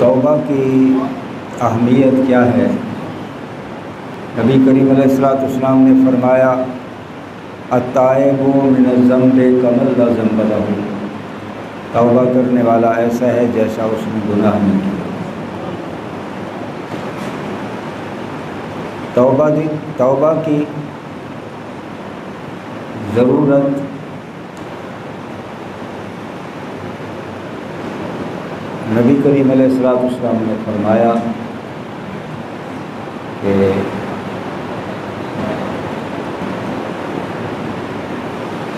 توبہ کی اہمیت کیا ہے؟ نبی کریم علیہ السلام نے فرمایا التائب من الذنب کمن لا ذنب لہ، توبہ کرنے والا ایسا ہے جیسا اس نے گناہ نہیں کیا۔ توبہ کی ضرورت نبی کریم علیہ السلام نے فرمایا کہ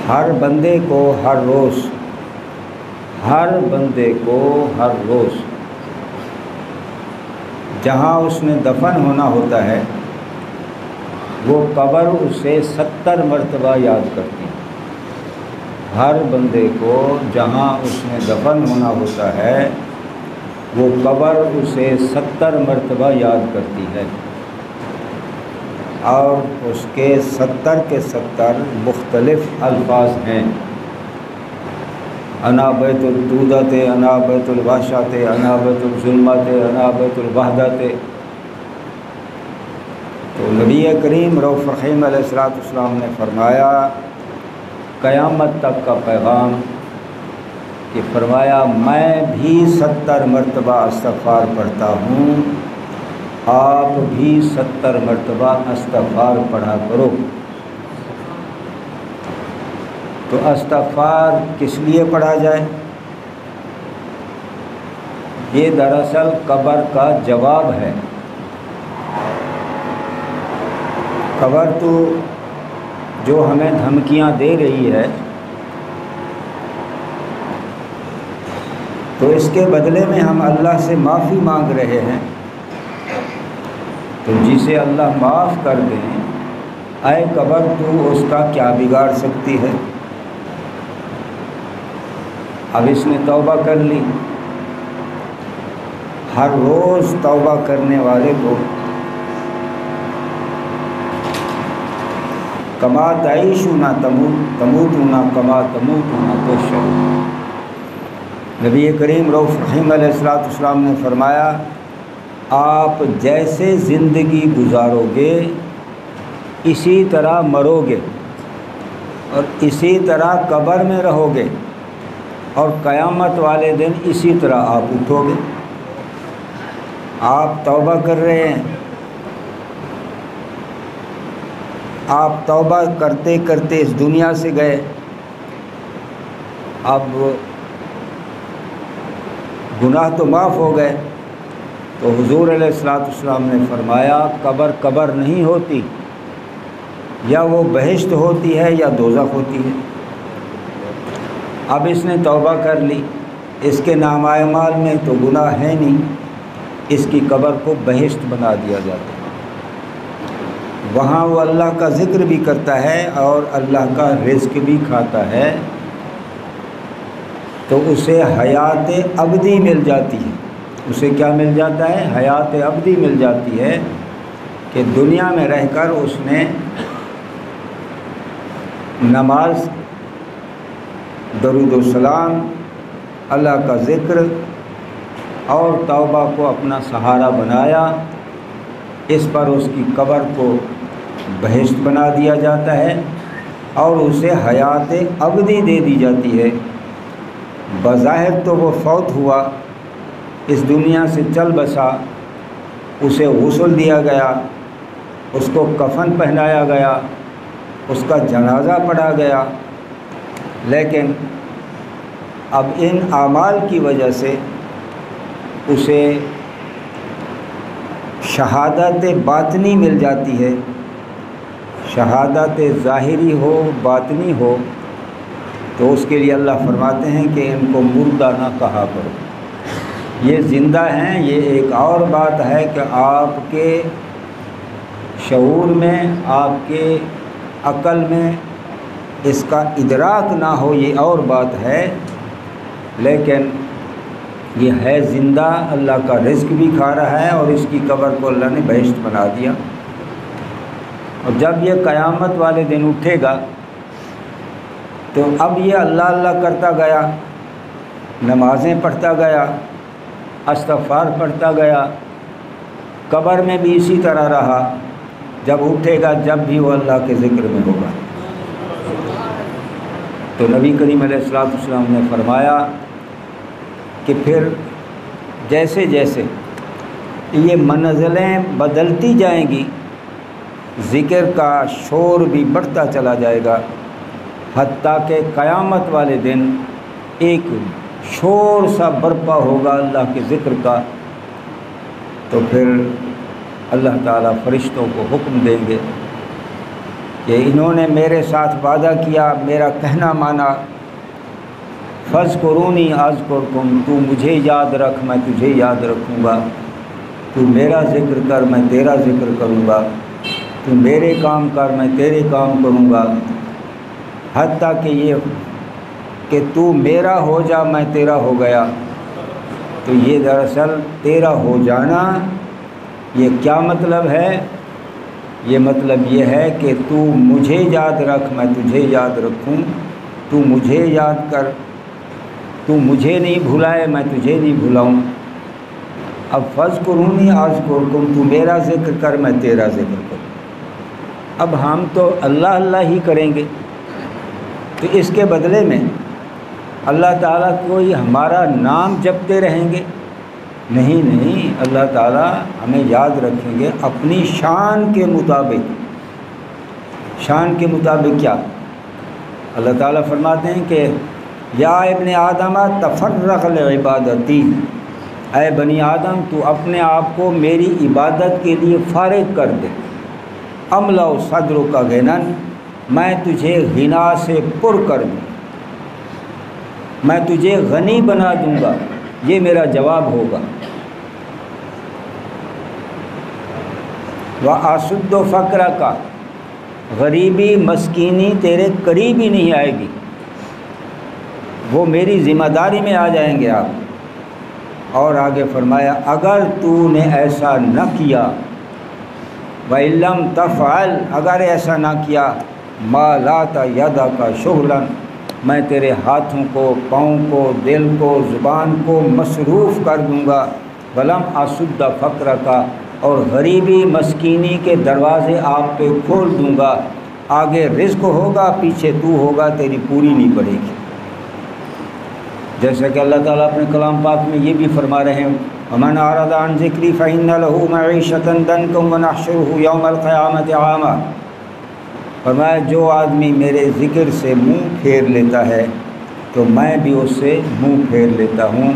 ہر بندے کو ہر روز جہاں اس نے دفن ہونا ہوتا ہے وہ قبر اسے 70 مرتبہ یاد کرتی ہے۔ ہر بندے کو جہاں اس نے دفن ہونا ہوتا ہے وہ قبر اسے 70 مرتبہ یاد کرتی ہے، اور اس کے 70 کے 70 مختلف الفاظ ہیں۔ انا بیت الدودۃ، انا بیت الوحشۃ، انا بیت الظلمۃ، انا بیت الوحدۃ۔ تو نبی کریم رؤوف رحیم علیہ السلام نے فرمایا قیامت تک کا پیغام کہ فرمایا میں بھی 70 مرتبہ استغفار پڑھتا ہوں، آپ بھی 70 مرتبہ استغفار پڑھا کرو۔ تو استغفار کس لیے پڑھا جائے؟ یہ دراصل قبر کا جواب ہے۔ قبر تو جو ہمیں دھمکیاں دے رہی ہے، تو اس کے بدلے میں ہم اللہ سے معافی مانگ رہے ہیں، تو جسے اللہ معاف کر دیں، اے قبر تو اس کا کیا بگاڑ سکتی ہے؟ اب اس نے توبہ کر لی۔ ہر روز توبہ کرنے والے کو کما تعیشون تموتون کما تموتون تحشرون۔ نبی کریم رؤوف رحیم علیہ السلام نے فرمایا آپ جیسے زندگی گزارو گے اسی طرح مرو گے، اور اسی طرح قبر میں رہو گے، اور قیامت والے دن اسی طرح آپ اٹھو گے۔ آپ توبہ کر رہے ہیں، آپ توبہ کرتے کرتے اس دنیا سے گئے، اب گناہ تو معاف ہو گئے، تو حضور علیہ السلام نے فرمایا قبر نہیں ہوتی، یا وہ بہشت ہوتی ہے یا دوزخ ہوتی ہے۔ اب اس نے توبہ کر لی، اس کے نامہ اعمال میں تو گناہ ہے نہیں، اس کی قبر کو بہشت بنا دیا جاتا ہے۔ وہاں وہ اللہ کا ذکر بھی کرتا ہے اور اللہ کا رزق بھی کھاتا ہے، تو اسے حیات ابدی مل جاتی ہے۔ اسے کیا مل جاتا ہے؟ حیات ابدی مل جاتی ہے، کہ دنیا میں رہ کر اس نے نماز، درود و سلام، اللہ کا ذکر اور توبہ کو اپنا سہارا بنایا، اس پر اس کی قبر کو بہشت بنا دیا جاتا ہے اور اسے حیات ابدی دے دی جاتی ہے۔ بظاہر تو وہ فوت ہوا، اس دنیا سے چل بسا، اسے غسل دیا گیا، اس کو کفن پہنایا گیا، اس کا جنازہ پڑھا گیا، لیکن اب ان اعمال کی وجہ سے اسے شہادت باطنی مل جاتی ہے۔ شہادت ظاہری ہو باطنی ہو، تو اس کے لیے اللہ فرماتے ہیں کہ ان کو مردہ نہ کہا کرو، یہ زندہ ہیں۔ یہ ایک اور بات ہے کہ آپ کے شعور میں، آپ کے عقل میں اس کا ادراک نہ ہو، یہ اور بات ہے، لیکن یہ ہے زندہ، اللہ کا رزق بھی کھا رہا ہے، اور اس کی قبر کو اللہ نے بہشت بنا دیا۔ اور جب یہ قیامت والے دن اٹھے گا تو اب یہ اللہ اللہ کرتا گیا، نمازیں پڑھتا گیا، استغفار پڑھتا گیا، قبر میں بھی اسی طرح رہا، جب اٹھے گا جب بھی وہ اللہ کے ذکر میں ہوگا۔ تو نبی کریم علیہ السلام نے فرمایا کہ پھر جیسے جیسے یہ منزلیں بدلتی جائیں گی، ذکر کا شور بھی بڑھتا چلا جائے گا، حتیٰ کہ قیامت والے دن ایک شور سا برپا ہوگا اللہ کے ذکر کا۔ تو پھر اللہ تعالیٰ فرشتوں کو حکم دیں گے کہ انہوں نے میرے ساتھ وعدہ کیا، میرا کہنا مانا، فاذکرونی اذکرکم، تو مجھے یاد رکھ میں تجھے یاد رکھوں گا، تو میرا ذکر کر میں تیرا ذکر کروں گا، تو میرے کام کر میں تیرے کام کروں گا، حتیٰ کہ یہ کہ تو میرا ہو جا میں تیرا ہو گیا۔ تو یہ دراصل تیرا ہو جانا یہ کیا مطلب ہے؟ یہ مطلب یہ ہے کہ تو مجھے یاد رکھ میں تجھے یاد رکھوں، تو مجھے یاد کر، تو مجھے نہیں بھلائے میں تجھے نہیں بھلاؤں۔ اب فاذکرونی اذکرکم، تو میرا ذکر کر میں تیرا ذکر کروں۔ اب ہم تو اللہ اللہ ہی کریں گے، تو اس کے بدلے میں اللہ تعالیٰ کوئی ہمارا نام جپتے رہیں گے؟ نہیں، اللہ تعالیٰ ہمیں یاد رکھیں گے اپنی شان کے مطابق۔ شان کے مطابق کیا؟ اللہ تعالیٰ فرماتے ہیں کہ یا ابن آدم تفرغ لعبادتی، اے بنی آدم تو اپنے آپ کو میری عبادت کے لیے فارغ کر دے۔ املا صدر کا غنا، میں تجھے غنا سے پر کر دوں، میں تجھے غنی بنا دوں گا، یہ میرا جواب ہوگا۔ وَأَسُدُّ فَقْرَكَ، غریبی مسکینی تیرے قریب ہی نہیں آئے گی، وہ میری ذمہ داری میں آ جائیں گے آپ۔ اور آگے فرمایا اگر تو نے ایسا نہ کیا، وَإِن لَّمْ تَفْعَلْ، اگر ایسا نہ کیا، مَا لَاتَ يَدَكَ شُغْلًا، میں تیرے ہاتھوں کو، پاؤں کو، دل کو، زبان کو مصروف کر دوں گا۔ وَلَمْ أَسُدَّ فَقْرَكَ، اور غریبی مسکینی کے دروازے آپ پہ کھول دوں گا۔ آگے رزق ہوگا، پیچھے تو ہوگا، تیری پوری نہیں پڑے گی۔ جیسا کہ اللہ تعالیٰ اپنے کلام پاک میں یہ بھی فرما رہے ہیں وَمَنْ أَعْرَضَ عَنْ ذِكْرِي فَإِنَّ لَهُ مَعِيشَةً ضَنكًا وَنَحْشُرُهُ يَوْمَ الْقِيَامَةِ أَعْمَىٰ، فرمایا جو آدمی میرے ذکر سے منہ پھیر لیتا ہے تو میں بھی اس سے منہ پھیر لیتا ہوں۔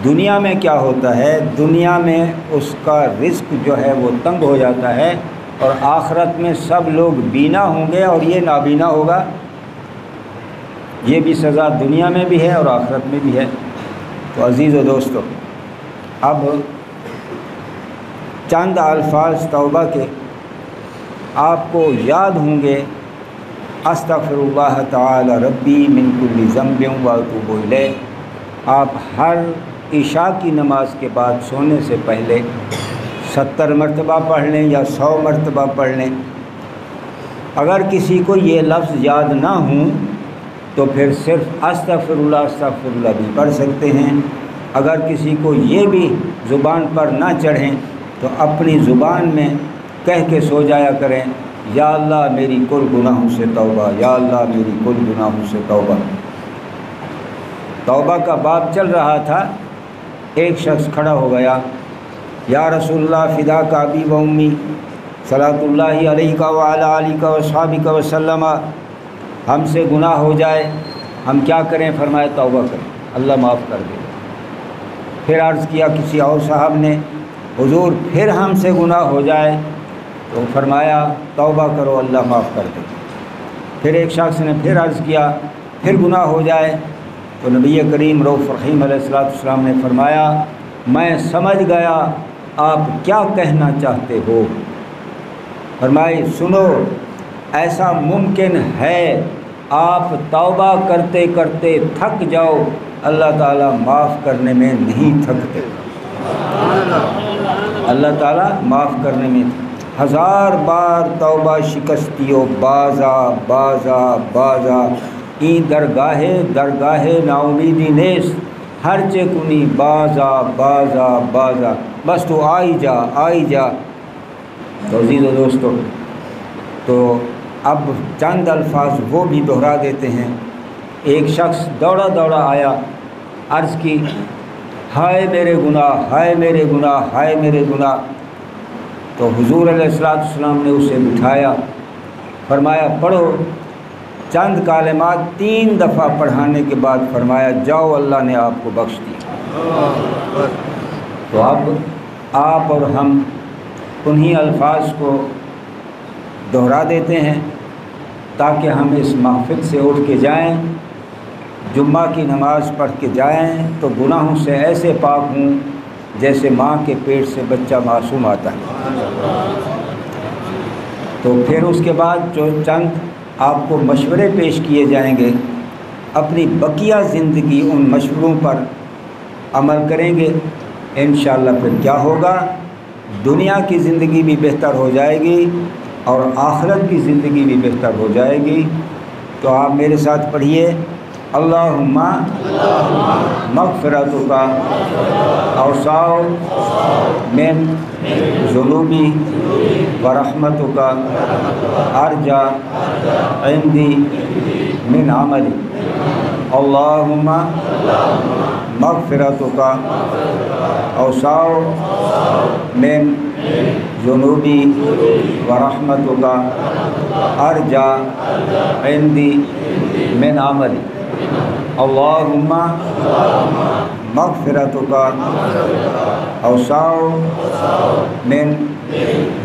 دنیا میں کیا ہوتا ہے؟ دنیا میں اس کا رزق جو ہے وہ تنگ ہو جاتا ہے، اور آخرت میں سب لوگ بینا ہوں گے اور یہ نابینا ہوگا۔ یہ بھی سزا دنیا میں بھی ہے اور آخرت میں بھی ہے۔ تو عزیز و دوستو، اب چند الفاظ توبہ کے آپ کو یاد ہوں گے، استغفر اللہ تعالی ربی من کل ذنب واتوب الیہ۔ آپ ہر عشاء کی نماز کے بعد سونے سے پہلے 70 مرتبہ پڑھ لیں یا 100 مرتبہ پڑھ لیں۔ اگر کسی کو یہ لفظ یاد نہ ہوں تو پھر صرف استغفر اللہ بھی پڑھ سکتے ہیں۔ اگر کسی کو یہ بھی زبان پر نہ چڑھیں تو اپنی زبان میں کہہ کے سو جایا کریں، یا اللہ میری کل گناہوں سے توبہ، یا اللہ میری کل گناہوں سے توبہ۔ توبہ کا باب چل رہا تھا، ایک شخص کھڑا ہو گیا، یا رسول اللہ فداک ابی و امی صلاۃ اللہ علیہ وعلی آلہ وصحبہ وسلم، ہم سے گناہ ہو جائے ہم کیا کریں؟ فرمایا توبہ کریں، اللہ معاف کر دے۔ پھر عرض کیا کسی اور صاحب نے، حضور پھر ہم سے گناہ ہو جائے؟ تو فرمایا توبہ کرو، اللہ معاف کر دے۔ پھر ایک شخص نے پھر عرض کیا پھر گناہ ہو جائے؟ تو نبی کریم رؤوف رحیم علیہ السلام نے فرمایا میں سمجھ گیا آپ کیا کہنا چاہتے ہو۔ فرمائی سنو، ایسا ممکن ہے آپ توبہ کرتے کرتے تھک جاؤ، اللہ تعالیٰ معاف کرنے میں نہیں تھکتے۔ اللہ تعالیٰ معاف کرنے میں 1000 بار توبہ شکستیو بازا بازا بازا این درگاہ نا امیدی نیست، ہر چکنی بازا بازا بازا، بس تو آئی جا آئی جا۔ تو عزیز و دوستو، تو اب چند الفاظ وہ بھی دہرا دیتے ہیں۔ ایک شخص دوڑا دوڑا آیا، عرض کی ہائے میرے گناہ، ہائے میرے گناہ، ہائے میرے گناہ۔ تو حضور علیہ السلام نے اسے بٹھایا، فرمایا پڑھو۔ چند کلمات 3 دفعہ پڑھانے کے بعد فرمایا جاؤ، اللہ نے آپ کو بخش دیا۔ تو اب آپ اور ہم انہی الفاظ کو دہرا دیتے ہیں تاکہ ہم اس محفل سے اٹھ کے جائیں، جمعہ کی نماز پڑھ کے جائیں تو گناہوں سے ایسے پاک ہوں جیسے ماں کے پیٹ سے بچہ معصوم آتا ہے۔ تو پھر اس کے بعد جو چند آپ کو مشورے پیش کیے جائیں گے، اپنی بقیہ زندگی ان مشوروں پر عمل کریں گے، انشاءاللہ پھر کیا ہوگا، دنیا کی زندگی بھی بہتر ہو جائے گی اور آخرت کی زندگی بھی بہتر ہو جائے گی۔ تو آپ میرے ساتھ پڑھیے، اللہم مغفرتک اوسع من ذنوبی ورحمتک ارجع عندی من عملی۔ اللہم مغفرتک اوسع من ذنوبی ورحمتک ارجع عندی من عملی۔ اللہم مغفرتک اوسع من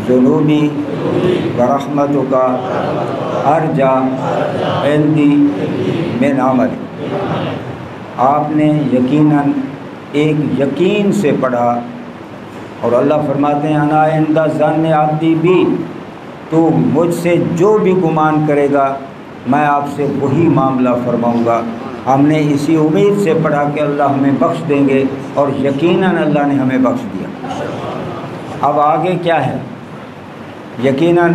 ذنوبی ورحمتک ارجع عندی من عملی۔ آپ نے یقیناً ایک یقین سے پڑھا، اور اللہ فرماتے ہیں انا عند ظن عبدی بی، تو مجھ سے جو بھی گمان کرے گا میں آپ سے وہی معاملہ فرماؤں گا۔ ہم نے اسی امید سے پڑھا کہ اللہ ہمیں بخش دیں گے، اور یقیناً اللہ نے ہمیں بخش دیا۔ اب آگے کیا ہے؟ یقیناً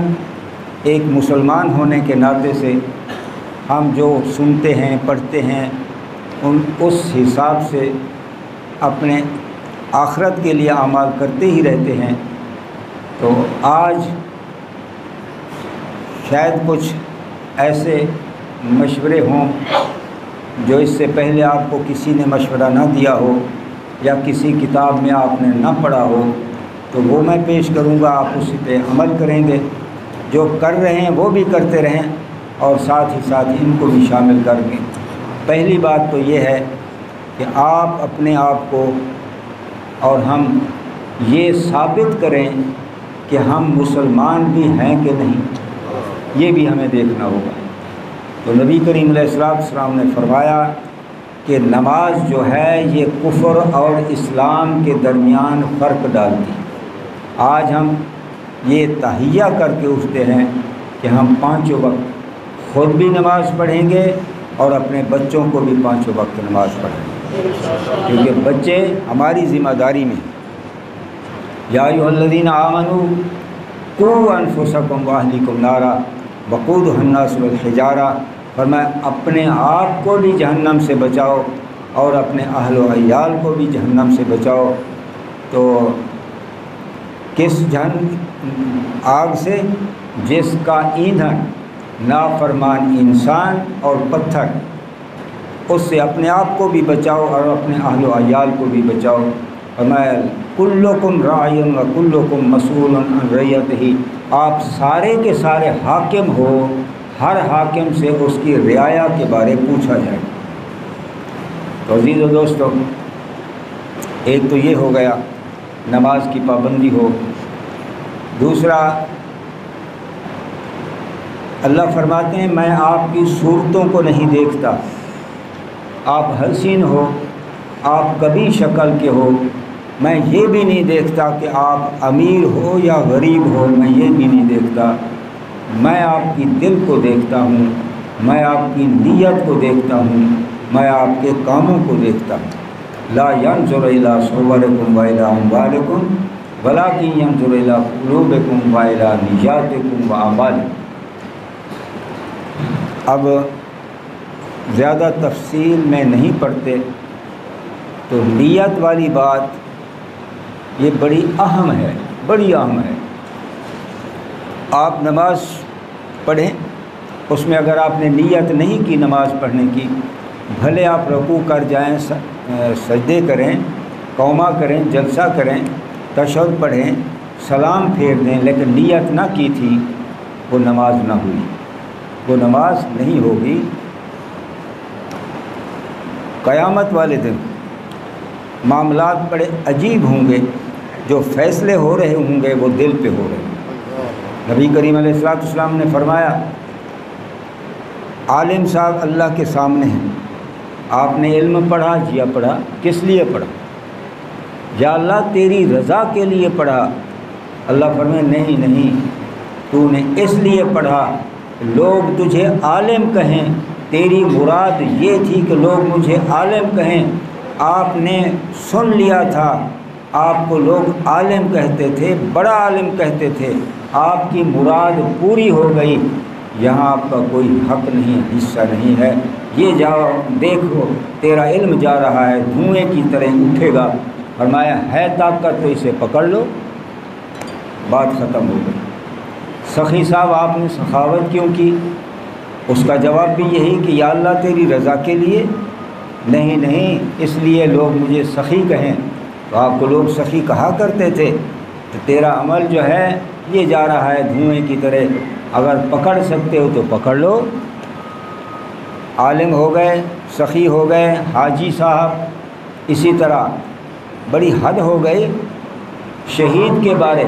ایک مسلمان ہونے کے ناطے سے ہم جو سنتے ہیں پڑھتے ہیں اس حساب سے اپنے آخرت کے لیے اعمال کرتے ہی رہتے ہیں۔ تو آج شاید کچھ ایسے مشورے ہوں جو اس سے پہلے آپ کو کسی نے مشورہ نہ دیا ہو یا کسی کتاب میں آپ نے نہ پڑھا ہو، تو وہ میں پیش کروں گا، آپ اس پہ عمل کریں گے۔ جو کر رہے ہیں وہ بھی کرتے رہیں اور ساتھ ہی ساتھ ان کو بھی شامل کر دیں۔ پہلی بات تو یہ ہے کہ آپ اپنے آپ کو اور ہم یہ ثابت کریں کہ ہم مسلمان بھی ہیں کہ نہیں، یہ بھی ہمیں دیکھنا ہوگا۔ تو نبی کریم علیہ السلام نے فرمایا کہ نماز جو ہے یہ کفر اور اسلام کے درمیان فرق ڈالتی ہے۔ آج ہم یہ تحیہ کر کے اٹھتے ہیں کہ ہم 5 وقت خود بھی نماز پڑھیں گے اور اپنے بچوں کو بھی 5 وقت نماز پڑھیں گے، کیونکہ بچے ہماری ذمہ داری میں۔ یا ایھا الذین آمنوا قوا انفسکم واہلیکم نارا وقودھا الناس والحجارہ، فرمایا اپنے آپ کو بھی جہنم سے بچاؤ اور اپنے اہل و عیال کو بھی جہنم سے بچاؤ۔ تو کس آگ سے؟ جس کا ایندھن نافرمان انسان اور پتھر، اس سے اپنے آپ کو بھی بچاؤ اور اپنے اہل و عیال کو بھی بچاؤ۔ فرمایا کلکم راع و کلکم مسئول عن رعیتہ، آپ سارے کے سارے حاکم ہو، ہر حاکم سے اس کی رعایا کے بارے پوچھا جائے۔ تو عزیز و دوستو، ایک تو یہ ہو گیا نماز کی پابندی ہو۔ دوسرا، اللہ فرماتے ہیں میں آپ کی صورتوں کو نہیں دیکھتا، آپ حسین ہو، آپ کبھی شکل کے ہو، میں یہ بھی نہیں دیکھتا کہ آپ امیر ہو یا غریب ہو، میں یہ بھی نہیں دیکھتا، میں آپ کی دل کو دیکھتا ہوں، میں آپ کی نیت کو دیکھتا ہوں، میں آپ کے کاموں کو دیکھتا ہوں۔ لا ينظر الى صورکم والى اموالکم ولکن ينظر الى قلوبکم والى نیاتکم واعمالکم۔ اب زیادہ تفصیل میں نہیں پڑھتے، تو نیت والی بات یہ بڑی اہم ہے، بڑی اہم ہے۔ آپ نماز پڑھیں، اس میں اگر آپ نے نیت نہیں کی نماز پڑھنے کی، بھلے آپ رکوع کر جائیں، سجدے کریں، قوما کریں، جلسہ کریں، تشہد پڑھیں، سلام پھیر دیں، لیکن نیت نہ کی تھی، وہ نماز نہ ہوئی، وہ نماز نہیں ہوگی۔ قیامت والے دن معاملات بڑے عجیب ہوں گے، جو فیصلے ہو رہے ہوں گے وہ دل پہ ہو رہے ہیں۔ نبی کریم علیہ السلام نے فرمایا، عالم صاحب اللہ کے سامنے ہیں، آپ نے علم پڑھا، جیا پڑھا، کس لیے پڑھا؟ یا اللہ تیری رضا کے لیے پڑھا۔ اللہ فرمائے نہیں، تو نے اس لیے پڑھا لوگ تجھے عالم کہیں، تیری مراد یہ تھی کہ لوگ مجھے عالم کہیں، آپ نے سن لیا تھا، آپ کو لوگ عالم کہتے تھے، بڑا عالم کہتے تھے، آپ کی مراد پوری ہو گئی، یہاں آپ کا کوئی حق نہیں، حصہ نہیں ہے، یہ جاؤ دیکھو تیرا علم جا رہا ہے، دھوئیں کی طرح اٹھے گا۔ فرمایا ہے طاقت تو اسے پکڑ لو، بات ختم ہو گئی۔ سخی صاحب آپ نے سخاوت کیوں کی؟ اس کا جواب بھی یہی کہ یا اللہ تیری رضا کے لیے۔ نہیں، اس لیے لوگ مجھے سخی کہیں، تو آپ کو لوگ سخی کہا کرتے تھے، تو تیرا عمل جو ہے یہ جا رہا ہے دھوئیں کی طرح، اگر پکڑ سکتے ہو تو پکڑ لو۔ عالم ہو گئے، سخی ہو گئے، حاجی صاحب، اسی طرح بڑی حد ہو گئی شہید کے بارے۔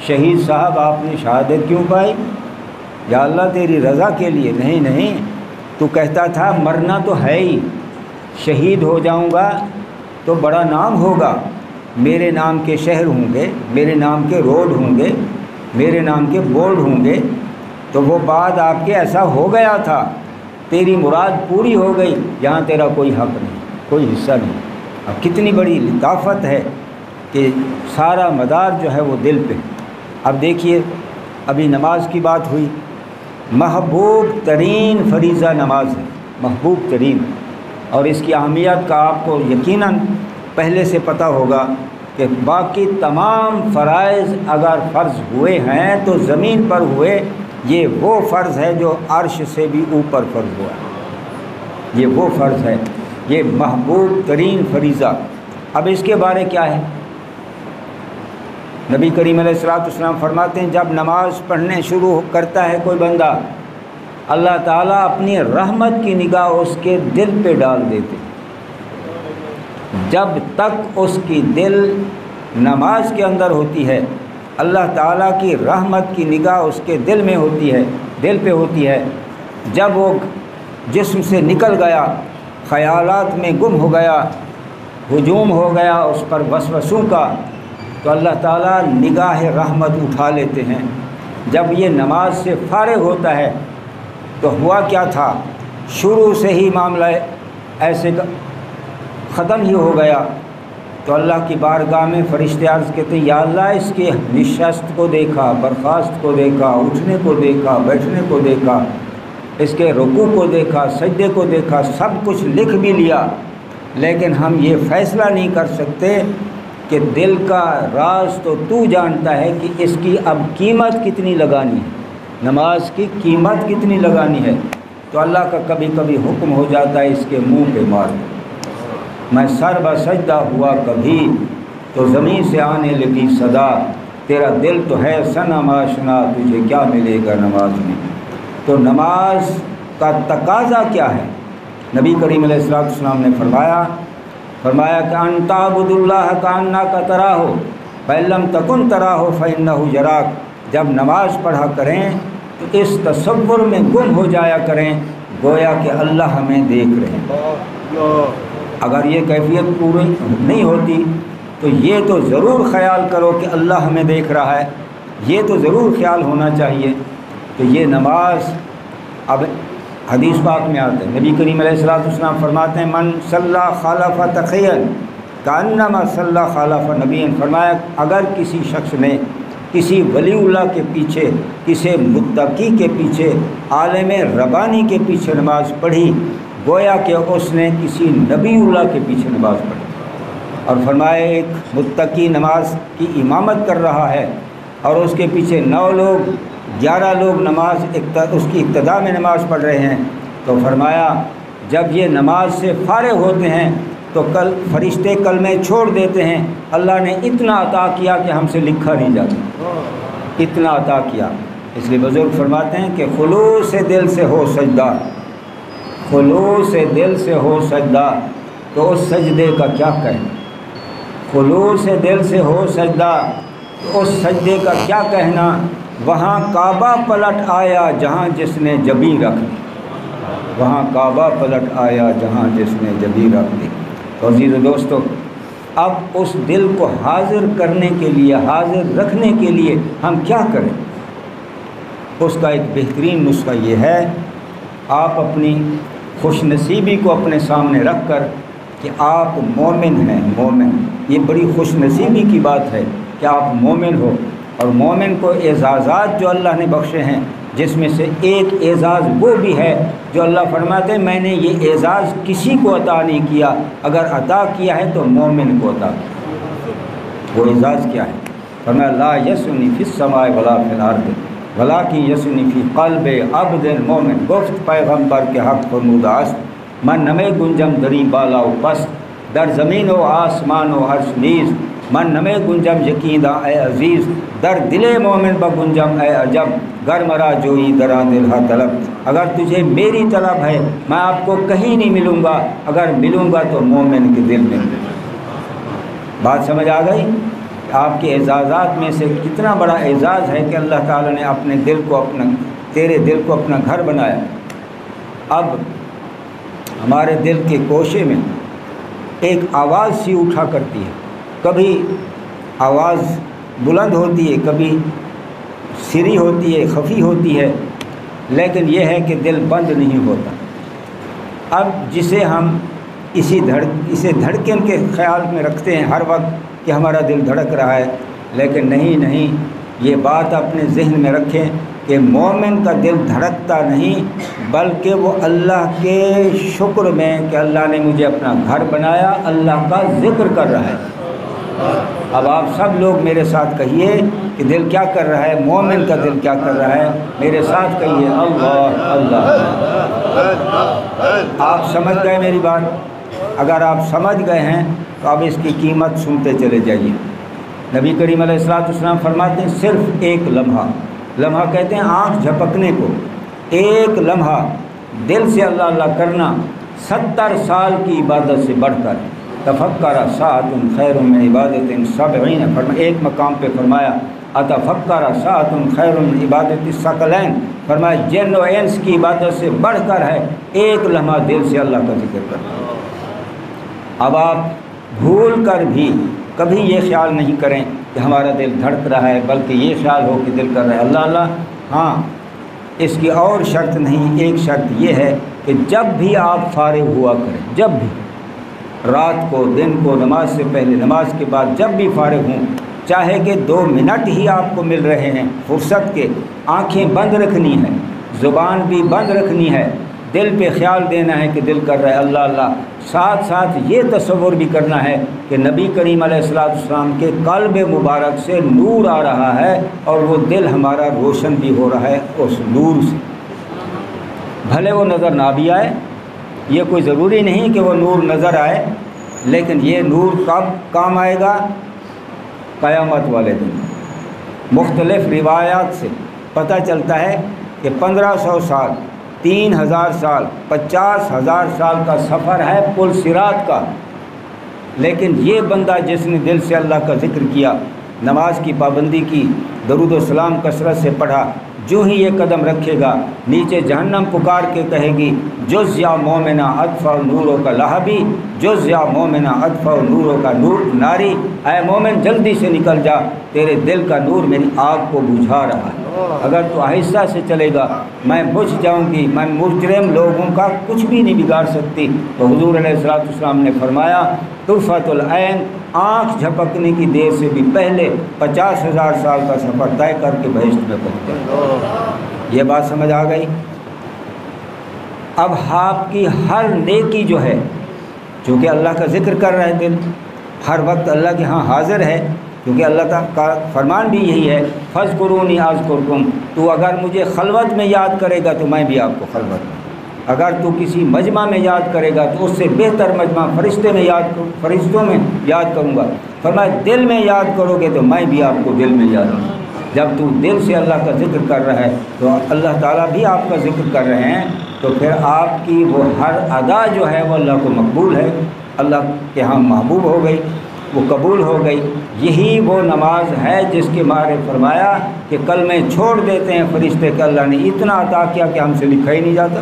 شہید صاحب آپ نے شہادت کیوں پائی؟ یا اللہ تیری رضا کے لیے۔ نہیں، تو کہتا تھا مرنا تو ہے ہی، شہید ہو جاؤں گا تو بڑا نام ہوگا، میرے نام کے شہر ہوں گے، میرے نام کے روڈ ہوں گے، میرے نام کے بورڈ ہوں گے، تو وہ بات آپ کے ایسا ہو گیا تھا، تیری مراد پوری ہو گئی، یہاں تیرا کوئی حق نہیں، کوئی حصہ نہیں۔ اب کتنی بڑی لطافت ہے کہ سارا مدار جو ہے وہ دل پہ۔ اب دیکھیے، ابھی نماز کی بات ہوئی، محبوب ترین فریضہ نماز ہے، محبوب ترین، اور اس کی اہمیت کا آپ کو یقیناً پہلے سے پتہ ہوگا کہ باقی تمام فرائض اگر فرض ہوئے ہیں تو زمین پر ہوئے، یہ وہ فرض ہے جو عرش سے بھی اوپر فرض ہوا ہے، یہ وہ فرض ہے، یہ محبوب ترین فریضہ۔ اب اس کے بارے کیا ہے؟ نبی کریم علیہ السلام فرماتے ہیں جب نماز پڑھنے شروع کرتا ہے کوئی بندہ، اللہ تعالیٰ اپنی رحمت کی نگاہ اس کے دل پہ ڈال دیتے، جب تک اس کی دل نماز کے اندر ہوتی ہے اللہ تعالیٰ کی رحمت کی نگاہ اس کے دل میں ہوتی ہے، دل پہ ہوتی ہے۔ جب وہ جسم سے نکل گیا، خیالات میں گم ہو گیا، ہجوم ہو گیا اس پر وسوسوں کا، تو اللہ تعالیٰ نگاہ رحمت اٹھا لیتے ہیں۔ جب یہ نماز سے فارغ ہوتا ہے تو ہوا کیا تھا، شروع سے ہی معاملہ ایسے ختم ہی ہو گیا، تو اللہ کی بارگاہ میں فرشتے عرض کہتے ہیں یا اللہ اس کے نشست کو دیکھا، برخاست کو دیکھا، اٹھنے کو دیکھا، بیٹھنے کو دیکھا، اس کے رکوع کو دیکھا، سجدے کو دیکھا، سب کچھ لکھ بھی لیا، لیکن ہم یہ فیصلہ نہیں کر سکتے کہ دل کا راز تو جانتا ہے کہ اس کی اب قیمت کتنی لگانی ہے، نماز کی قیمت کتنی لگانی ہے۔ تو اللہ کا کبھی کبھی حکم ہو جاتا ہے اس کے منہ پہ مار دو۔ میں سر بسجدہ ہوا کبھی تو زمین سے آنے لگی صدا، تیرا دل تو ہے سنم آشنا، تجھے کیا ملے گا نماز میں۔ تو نماز کا تقاضا کیا ہے؟ نبی کریم علیہ السلام نے فرمایا کہ ان تعبد اللہ کانک تراہ فإن لم تکن تراہ فإنہ یراک۔ جب نماز پڑھا کریں تو اس تصور میں گم ہو جایا کریں گویا کہ اللہ ہمیں دیکھ رہے ہیں۔ اگر یہ کیفیت پوری نہیں ہوتی تو یہ تو ضرور خیال کرو کہ اللہ ہمیں دیکھ رہا ہے، یہ تو ضرور خیال ہونا چاہیے۔ تو یہ نماز، اب حدیث پاک میں آتا ہے، نبی کریم علیہ السلام فرماتے ہیں من صلی خلف تقیا کانما صلی خلف نبی۔ فرمایا اگر کسی شخص نے کسی ولی اللہ کے پیچھے، کسی متقی کے پیچھے، عالم ربانی کے پیچھے نماز پڑھی، گویا کہ اس نے کسی نبی اللہ کے پیچھے نماز پڑھی۔ اور فرمایا ایک متقی نماز کی امامت کر رہا ہے اور اس کے پیچھے 9 لوگ 11 لوگ نماز اس کی ابتدا میں نماز پڑھ رہے ہیں، تو فرمایا جب یہ نماز سے فارغ ہوتے ہیں تو فرشتے کلمے چھوڑ دیتے ہیں، اللہ نے اتنا عطا کیا کہ ہم سے لکھا نہیں جاتا، اتنا عطا کیا۔ اس لیے بزرگ فرماتے ہیں کہ خلوص دل سے ہو سجدہ، خلوص دل سے ہو سجدہ، تو اس سجدے کا کیا کہیں، خلوص دل سے ہو سجدہ تو اس سجدے کا کیا کہنا، وہاں کعبہ پلٹ آیا جہاں جس نے جبیں رکھ دی، وہاں کعبہ پلٹ آیا جہاں جس نے جبیں رکھ دی۔ تو عزیز دوستو، اب اس دل کو حاضر کرنے کے لیے، حاضر رکھنے کے لیے ہم کیا کریں؟ اس کا ایک بہترین نسخہ یہ ہے، آپ اپنی خوش نصیبی کو اپنے سامنے رکھ کر کہ آپ مومن ہیں، مومن، یہ بڑی خوش نصیبی کی بات ہے کہ آپ مومن ہو، اور مومن کو اعزازات جو اللہ نے بخشے ہیں، جس میں سے ایک اعزاز وہ بھی ہے جو اللہ فرماتے ہیں میں نے یہ اعزاز کسی کو عطا نہیں کیا، اگر عطا کیا ہے تو مومن کو عطا کیا۔ وہ اعزاز کیا ہے؟ فرمایا لا یسنی فی السماء ولا فی الارض ولکن یسنی فی قلب عبد مومن، گفت پیغمبر کے حق فرمودہ است، من نمے گنجم دری بالا و پست، در زمین و آسمان و عرش نیز، من نمے گنجم یقیندہ اے عزیز، در دل مومن بگنجم اے عجب، گر مرا جوئی دران دل ہا طلب، اگر تجھے میری طلب ہے میں آپ کو کہیں نہیں ملوں گا، اگر ملوں گا تو مومن کے دل میں ملوں گا۔ بات سمجھ آ گئی؟ آپ کے اعزازات میں سے کتنا بڑا اعزاز ہے کہ اللہ تعالیٰ نے اپنے دل کو تیرے دل کو اپنا گھر بنایا۔ اب ہمارے دل کے کوشے میں ایک آواز سی اٹھا کرتی ہے، کبھی آواز بلند ہوتی ہے، کبھی سری ہوتی ہے، خفی ہوتی ہے، لیکن یہ ہے کہ دل بند نہیں ہوتا۔ اب جسے ہم اسے دھڑکن کے خیال میں رکھتے ہیں ہر وقت کہ ہمارا دل دھڑک رہا ہے، لیکن نہیں، یہ بات اپنے ذہن میں رکھیں کہ مومن کا دل دھڑکتا نہیں، بلکہ وہ اللہ کے شکر میں کہ اللہ نے مجھے اپنا گھر بنایا، اللہ کا ذکر کر رہا ہے۔ اب آپ سب لوگ میرے ساتھ کہیے کہ دل کیا کر رہا ہے، مومن کا دل کیا کر رہا ہے، میرے ساتھ کہیے اللہ اللہ۔ آپ سمجھ گئے میری بات؟ اگر آپ سمجھ گئے ہیں تو اب اس کی قیمت سنتے چلے جائیے۔ نبی کریم علیہ السلام فرماتے ہیں صرف ایک لمحہ کہتے ہیں آنکھ جھپکنے کو، ایک لمحہ دل سے اللہ اللہ کرنا 70 سال کی عبادت سے بڑھ کر، تفکر ساعۃ خیر من عبادت 70، ایک مقام پہ فرمایا اتفکر ساعۃ خیر من عبادت الثقلین، فرمایا جن و انس کی عبادت سے بڑھ کر ہے ایک لمحہ دل سے اللہ کا ذکر کرنا۔ اب آپ بھول کر بھی کبھی یہ خیال نہیں کریں کہ ہمارا دل دھڑک رہا ہے، بلکہ یہ خیال ہو کہ دل کر رہا ہے اللہ اللہ۔ ہاں، اس کی اور شرط نہیں، ایک شرط یہ ہے کہ جب بھی آپ فارغ ہوا کریں، جب بھی، رات کو، دن کو، نماز سے پہلے، نماز کے بعد، جب بھی فارغ ہوں، چاہے کہ 2 منٹ ہی آپ کو مل رہے ہیں فرصت کے، آنکھیں بند رکھنی ہے، زبان بھی بند رکھنی ہے، دل پہ خیال دینا ہے کہ دل کر رہا ہے اللہ اللہ، ساتھ ساتھ یہ تصور بھی کرنا ہے کہ نبی کریم علیہ السلام کے قلب مبارک سے نور آ رہا ہے اور وہ دل ہمارا روشن بھی ہو رہا ہے اس نور سے، بھلے وہ نظر نہ بھی آئے، یہ کوئی ضروری نہیں کہ وہ نور نظر آئے، لیکن یہ نور کب کام آئے گا؟ قیامت والے دن۔ مختلف روایات سے پتہ چلتا ہے کہ 1500 سال، 3000 سال، 50,000 سال کا سفر ہے پل صراط کا، لیکن یہ بندہ جس نے دل سے اللہ کا ذکر کیا، نماز کی پابندی کی، درود و سلام کثرت سے پڑھا، جو ہی یہ قدم رکھے گا نیچے جہنم پکار کے کہے گی جز یا مومنہ اطفا نوروں کا لہبی، جز یا مومنہ اطفا نوروں کا نور ناری، اے مومن جلدی سے نکل جا، تیرے دل کا نور میری آگ کو بجھا رہا ہے، اگر تو آہستہ سے چلے گا میں بجھ جاؤں گی، میں مجرم لوگوں کا کچھ بھی نہیں بگاڑ سکتی۔ تو حضور علیہ السلام نے فرمایا طرفۃ العین، آنکھ جھپکنے کی دیر سے بھی پہلے 50,000 سال کا سفر طے کر کے بہشت میں پہنچ جائے۔ یہ بات سمجھ آ گئی؟ اب آپ کی ہر نیکی جو ہے، چونکہ اللہ کا ذکر کر رہے دل، ہر وقت اللہ کے ہاں حاضر ہے، کیونکہ اللہ کا فرمان بھی یہی ہے، فاذکرونی اذکرکم، تو اگر مجھے خلوت میں یاد کرے گا تو میں بھی آپ کو خلوت میں، اگر تو کسی مجمع میں یاد کرے گا تو اس سے بہتر مجمع فرشتوں میں یاد کروں گا۔ فرمایا دل میں یاد کرو گے تو میں بھی آپ کو دل میں یاد کروں گا۔ جب تو دل سے اللہ کا ذکر کر رہا ہے تو اللہ تعالیٰ بھی آپ کا ذکر کر رہے ہیں، تو پھر آپ کی وہ ہر ادا جو ہے وہ اللہ کو مقبول ہے، اللہ کے ہاں محبوب ہو گئی، وہ قبول ہو گئی۔ یہی وہ نماز ہے جس کے مارے فرمایا کہ کلمے چھوڑ دیتے ہیں فرشتے کہ اللہ نے اتنا عطا کیا کہ ہم سے لکھا ہی نہیں جاتا۔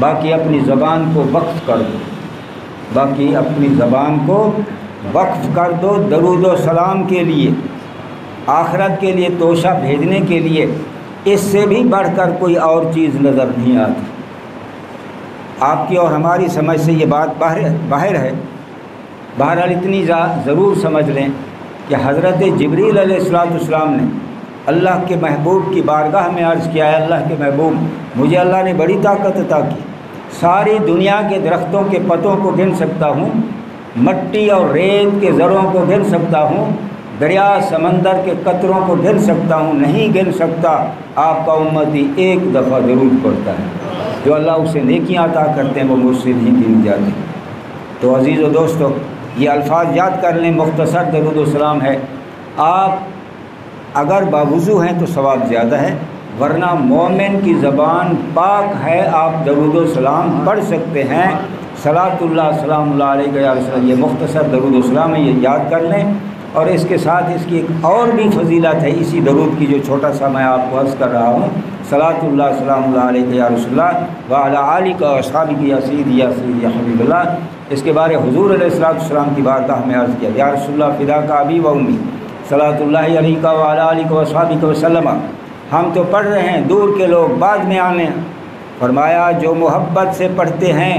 باقی اپنی زبان کو وقف کر دو، باقی اپنی زبان کو وقف کر دو درود و سلام کے لیے، آخرت کے لیے توشہ بھیجنے کے لیے۔ اس سے بھی بڑھ کر کوئی اور چیز نظر نہیں آتی۔ آپ کی اور ہماری سمجھ سے یہ بات باہر ہے، بہرحال اتنی ضرور سمجھ لیں کہ حضرت جبریل علیہ السلام نے اللہ کے محبوب کی بارگاہ میں عرض کیا ہے، اللہ کے محبوب مجھے اللہ نے بڑی طاقت عطا کی، ساری دنیا کے درختوں کے پتوں کو گن سکتا ہوں، مٹی اور ریت کے ذروں کو گن سکتا ہوں، دریا سمندر کے قطروں کو گن سکتا ہوں، نہیں گن سکتا آپ کا امتی ایک دفعہ ضرور پڑھتا ہے، جو اللہ اسے نیکیاں عطا کرتے ہیں وہ مجھ سے نہیں گن جاتے۔ تو عزیز و دوستو یہ الفاظ یاد کر لیں، مختصر درود و سلام ہے۔ آپ اگر باوضو ہیں تو ثواب زیادہ ہے، ورنہ مومن کی زبان پاک ہے، آپ درود و سلام پڑھ سکتے ہیں۔ صلاۃ اللہ سلام اللہ علیہ یا رسول اللہ، یہ مختصر درود و سلام ہے، یہ یاد کر لیں۔ اور اس کے ساتھ اس کی ایک اور بھی فضیلت ہے اسی درود کی جو چھوٹا سا میں آپ کو عرض کر رہا ہوں، صلاۃ اللہ سلام اللہ علیہ یا رسول اللہ وعلی آلک و اصحابک یا سیدی یا سیدی یا حبیب اللہ۔ اس کے بارے حضور علیہ السلام کی بارگاہ میں عرض کیا، یا رسول اللہ فداک ابی و امی صلاۃ اللہ علیہ وعلی آلک و اصحابک وسلم۔ ہم تو پڑھ رہے ہیں، دور کے لوگ بعد میں آنے، فرمایا جو محبت سے پڑھتے ہیں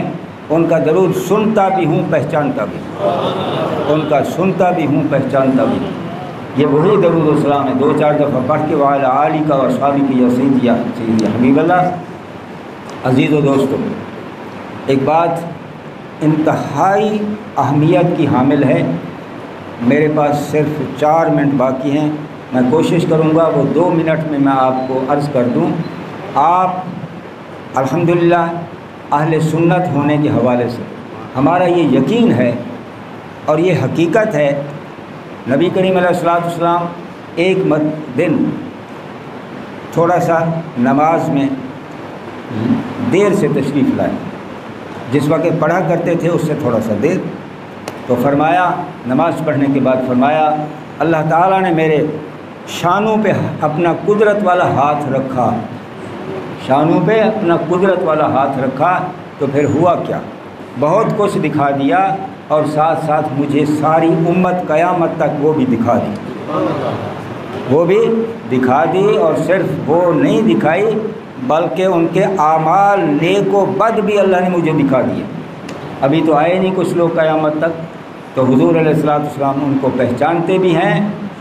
ان کا درود سنتا بھی ہوں پہچانتا بھی، ان کا سنتا بھی ہوں پہچانتا بھی۔ یہ وہی درود و سلام ہے، 2-4 دفعہ پڑھ کے وعلی آلک و اصحابک یا سیدی یا حبیب اللہ۔ عزیز و دوستو ایک بات انتہائی اہمیت کی حامل ہے، میرے پاس صرف 4 منٹ باقی ہیں، میں کوشش کروں گا وہ 2 منٹ میں آپ کو عرض کر دوں۔ آپ الحمدللہ اہل سنت ہونے کے حوالے سے ہمارا یہ یقین ہے اور یہ حقیقت ہے، نبی کریم علیہ السلام ایک دن تھوڑا سا نماز میں دیر سے تشریف لائے، جس وقت پڑھا کرتے تھے اس سے تھوڑا سا دیر، تو فرمایا نماز پڑھنے کے بعد فرمایا اللہ تعالیٰ نے میرے شانوں پہ اپنا قدرت والا ہاتھ رکھا، شانوں پہ اپنا قدرت والا ہاتھ رکھا، تو پھر ہوا کیا، بہت کچھ دکھا دیا، اور ساتھ ساتھ مجھے ساری امت قیامت تک وہ بھی دکھا دی، وہ بھی دکھا دی، اور صرف وہ نہیں دکھائی بلکہ ان کے اعمال نیک و بد بھی اللہ نے مجھے دکھا دیے۔ ابھی تو آئے نہیں کچھ لوگ قیامت تک، تو حضور علیہ السلام ان کو پہچانتے بھی ہیں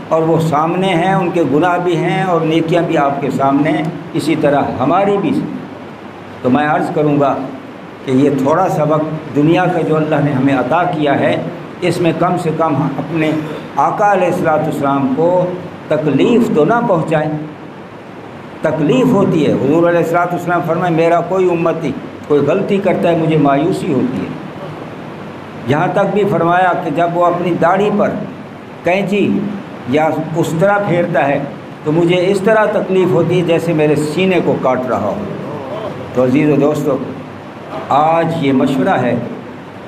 اور وہ سامنے ہیں، ان کے گناہ بھی ہیں اور نیکیاں بھی آپ کے سامنے ہیں، اسی طرح ہماری بھی۔ تو میں عرض کروں گا کہ یہ تھوڑا سا وقت دنیا کا جو اللہ نے ہمیں عطا کیا ہے، اس میں کم سے کم اپنے آقا علیہ السلام کو تکلیف تو نہ پہنچائیں۔ تکلیف ہوتی ہے، حضور علیہ السلام فرمائے میرا کوئی امتی کوئی غلطی کرتا ہے مجھے مایوسی ہوتی ہے، یہاں تک بھی فرمایا کہ جب وہ اپنی داڑھی پر کینچی یا اس طرح پھیرتا ہے تو مجھے اس طرح تکلیف ہوتی ہے جیسے میرے سینے کو کاٹ رہا ہو۔ تو عزیز و دوستو آج یہ مشورہ ہے،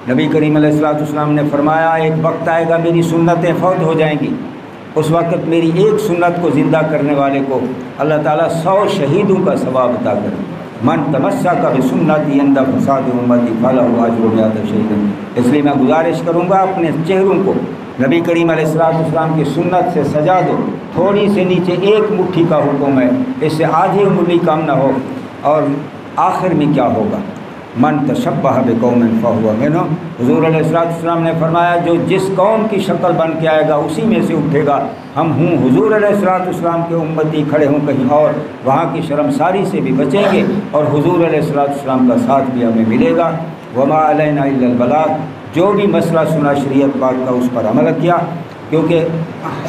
نبی کریم علیہ السلام نے فرمایا ایک وقت آئے گا میری سنتیں فوت ہو جائیں گی، اس وقت میری ایک سنت کو زندہ کرنے والے کو اللہ تعالیٰ 100 شہیدوں کا ثواب عطا کرے۔ من تمسک بسنتی عند فساد امتی فلہ اجر 100 شہید۔ اس لیے میں گزارش کروں گا اپنے چہروں کو نبی کریم علیہ السلام کی سنت سے سجا دو، تھوڑی سے نیچے 1 مٹھی کا حکم ہے، اس سے آدھی انگلی کم نہ ہو۔ اور آخر میں کیا ہوگا، من تشبہ بقوم فہو منہم، حضور علیہ السلام نے فرمایا جو جس قوم کی شکل بن کے آئے گا اسی میں سے اٹھے گا۔ ہم ہوں حضور علیہ السلام کے امتی کھڑے ہوں کہیں اور، وہاں کی شرمساری سے بھی بچیں گے اور حضور علیہ السلام کا ساتھ بھی ہمیں ملے گا۔ وما علینا الا البلاغ، جو بھی مسئلہ سنا شریعت پاک کا اس پر عمل کیا، کیونکہ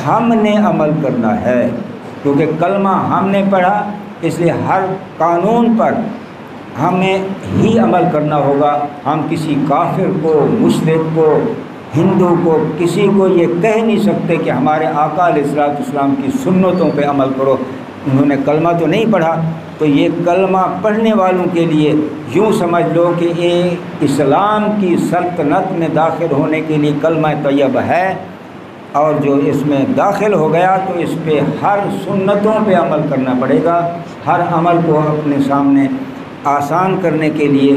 ہم نے عمل کرنا ہے، کیونکہ کلمہ ہم نے پڑھا، اس لیے ہر قانون پر ہمیں ہی عمل کرنا ہوگا۔ ہم کسی کافر کو، مشرک کو، ہندو کو، کسی کو یہ کہہ نہیں سکتے کہ ہمارے آقا علیہ الصلوۃ والسلام کی سنتوں پہ عمل کرو، انہوں نے کلمہ تو نہیں پڑھا۔ تو یہ کلمہ پڑھنے والوں کے لیے یوں سمجھ لو کہ یہ اسلام کی سلطنت میں داخل ہونے کے لیے کلمہ طیبہ ہے، اور جو اس میں داخل ہو گیا تو اس پہ ہر سنتوں پہ عمل کرنا پڑے گا۔ ہر عمل کو اپنے سامنے آسان کرنے کے لیے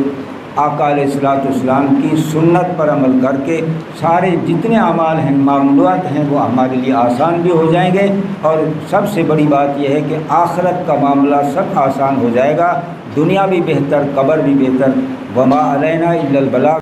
آقا علیہ الصلوۃ والسلام کی سنت پر عمل کر کے سارے جتنے اعمال ہیں، معمولات ہیں، وہ ہمارے لیے آسان بھی ہو جائیں گے، اور سب سے بڑی بات یہ ہے کہ آخرت کا معاملہ سب آسان ہو جائے گا، دنیا بھی بہتر، قبر بھی بہتر۔ وما علینا الا البلاغ۔